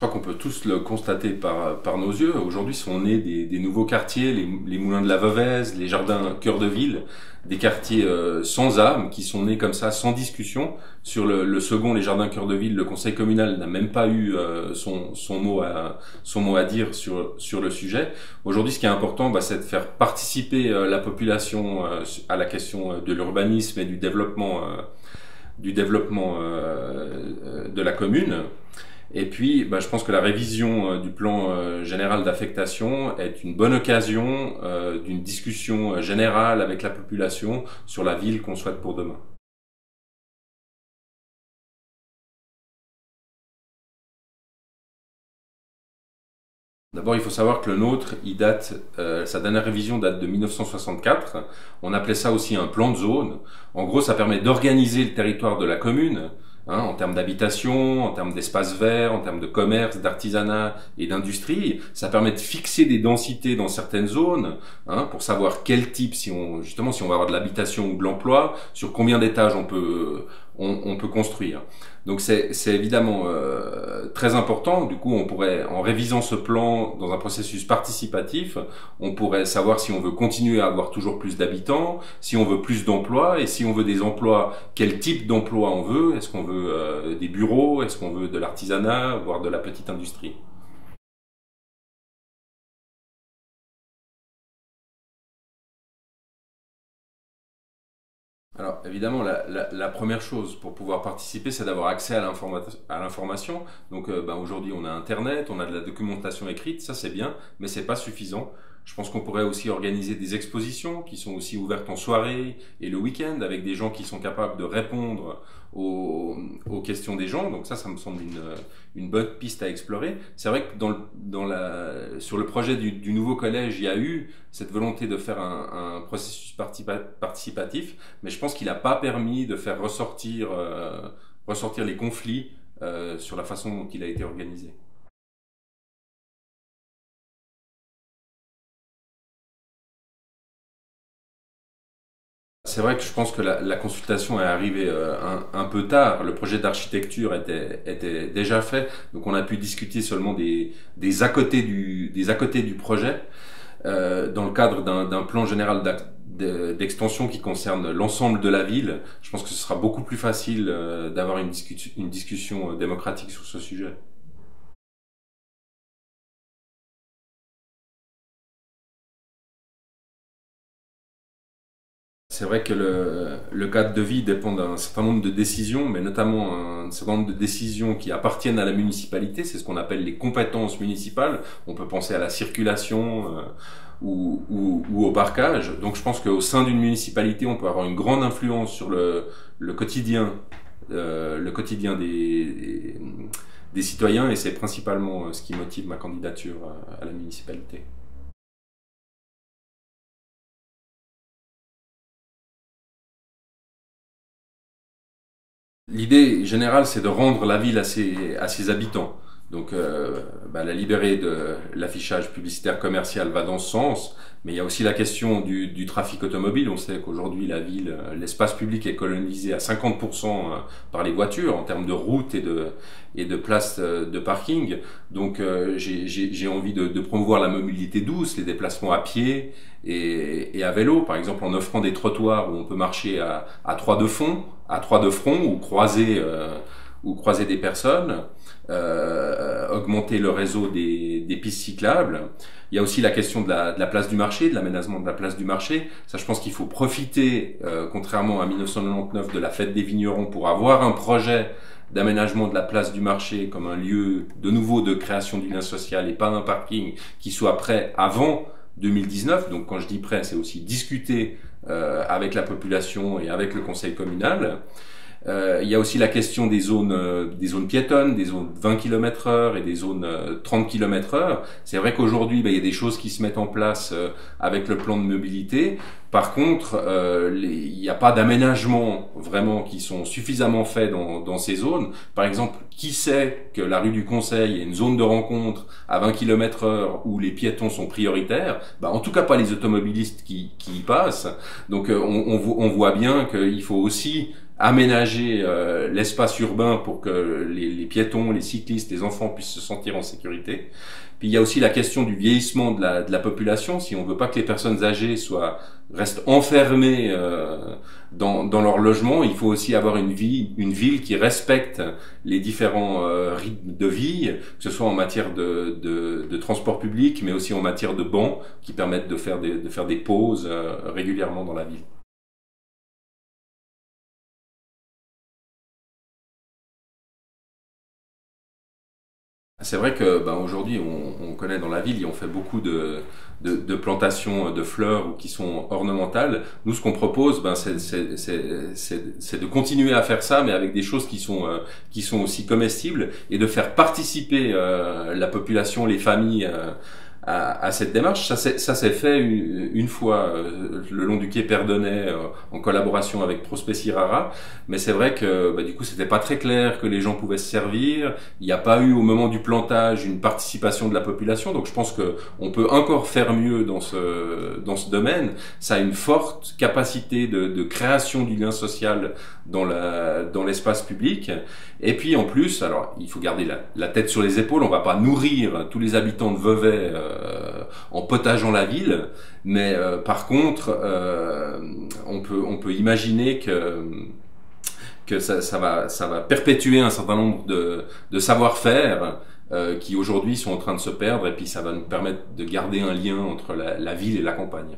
Je crois qu'on peut tous le constater par nos yeux. Aujourd'hui sont nés des nouveaux quartiers, les moulins de la Veuvez, les jardins cœur de ville, des quartiers sans âme qui sont nés comme ça, sans discussion. Sur le second, les jardins cœur de ville, le conseil communal n'a même pas eu son mot à dire sur le sujet. Aujourd'hui, ce qui est important, c'est de faire participer la population à la question de l'urbanisme et du développement de la commune. Et puis, je pense que la révision du plan général d'affectation est une bonne occasion d'une discussion générale avec la population sur la ville qu'on souhaite pour demain. D'abord, il faut savoir que le nôtre, sa dernière révision date de 1964. On appelait ça aussi un plan de zone. En gros, ça permet d'organiser le territoire de la commune, en termes d'habitation, en termes d'espaces verts, en termes de commerce, d'artisanat et d'industrie. Ça permet de fixer des densités dans certaines zones, pour savoir quel type, si on va avoir de l'habitation ou de l'emploi, sur combien d'étages on peut construire. Donc c'est évidemment très important. Du coup, on pourrait, en révisant ce plan dans un processus participatif, on pourrait savoir si on veut continuer à avoir toujours plus d'habitants, si on veut plus d'emplois, et si on veut des emplois, quel type d'emploi on veut. Est-ce qu'on veut des bureaux, est-ce qu'on veut de l'artisanat, voire de la petite industrie? Alors évidemment, la première chose pour pouvoir participer, c'est d'avoir accès à l'information. Donc aujourd'hui, on a Internet, on a de la documentation écrite, ça c'est bien, mais c'est pas suffisant. Je pense qu'on pourrait aussi organiser des expositions qui sont aussi ouvertes en soirée et le week-end avec des gens qui sont capables de répondre aux questions des gens. Donc ça me semble une bonne piste à explorer. C'est vrai que sur le projet du nouveau collège, il y a eu cette volonté de faire un processus participatif, mais je pense qu'il n'a pas permis de faire ressortir les conflits sur la façon dont il a été organisé. C'est vrai que je pense que la consultation est arrivée un peu tard. Le projet d'architecture était déjà fait, donc on a pu discuter seulement des à côté du projet dans le cadre d'un plan général d'extension qui concerne l'ensemble de la ville. Je pense que ce sera beaucoup plus facile d'avoir une discussion démocratique sur ce sujet. C'est vrai que le cadre de vie dépend d'un certain nombre de décisions, mais notamment un certain nombre de décisions qui appartiennent à la municipalité. C'est ce qu'on appelle les compétences municipales. On peut penser à la circulation ou au parcage. Donc je pense qu'au sein d'une municipalité, on peut avoir une grande influence sur le quotidien, des citoyens, et c'est principalement ce qui motive ma candidature à la municipalité. L'idée générale, c'est de rendre la ville à ses habitants. Donc, la libérer de l'affichage publicitaire commercial va dans ce sens, mais il y a aussi la question du trafic automobile. On sait qu'aujourd'hui, la ville, l'espace public est colonisé à 50% par les voitures en termes de routes et de places de parking. Donc, j'ai envie de promouvoir la mobilité douce, les déplacements à pied et à vélo, par exemple en offrant des trottoirs où on peut marcher à trois de front ou croiser des personnes, augmenter le réseau des pistes cyclables. Il y a aussi la question de la place du marché, de l'aménagement de la place du marché. Ça, je pense qu'il faut profiter, contrairement à 1999, de la fête des vignerons pour avoir un projet d'aménagement de la place du marché comme un lieu de nouveau de création du lien social et pas un parking qui soit prêt avant 2019. Donc quand je dis prêt, c'est aussi discuter avec la population et avec le conseil communal. Il y a aussi la question des zones piétonnes, des zones 20 km/h et des zones 30 km/h. C'est vrai qu'aujourd'hui, il y a des choses qui se mettent en place avec le plan de mobilité. Par contre, il n'y a pas d'aménagement vraiment qui sont suffisamment faits dans ces zones. Par exemple, qui sait que la rue du Conseil est une zone de rencontre à 20 km/h où les piétons sont prioritaires? En tout cas pas les automobilistes qui y passent. Donc on voit bien qu'il faut aussi aménager l'espace urbain pour que les piétons, les cyclistes, les enfants puissent se sentir en sécurité. Puis il y a aussi la question du vieillissement de la population. Si on veut pas que les personnes âgées restent enfermées dans leur logement, il faut aussi avoir une ville qui respecte les différents rythmes de vie, que ce soit en matière de transport public, mais aussi en matière de bancs qui permettent de faire des pauses régulièrement dans la ville. C'est vrai que aujourd'hui, on connaît dans la ville, on fait beaucoup de plantations de fleurs ou qui sont ornementales. Nous, ce qu'on propose, c'est de continuer à faire ça, mais avec des choses qui sont aussi comestibles et de faire participer la population, les familles à cette démarche. Ça s'est fait une fois le long du quai Perdonnet en collaboration avec Prospecie Rara, mais c'est vrai que du coup c'était pas très clair que les gens pouvaient se servir. Il n'y a pas eu au moment du plantage une participation de la population, donc je pense que on peut encore faire mieux dans ce domaine. Ça a une forte capacité de création du lien social dans l'espace public. Et puis en plus, alors il faut garder la tête sur les épaules, on va pas nourrir tous les habitants de Vevey en potageant la ville, mais par contre on peut imaginer que ça va perpétuer un certain nombre de savoir-faire qui aujourd'hui sont en train de se perdre, et puis ça va nous permettre de garder un lien entre la ville et la campagne.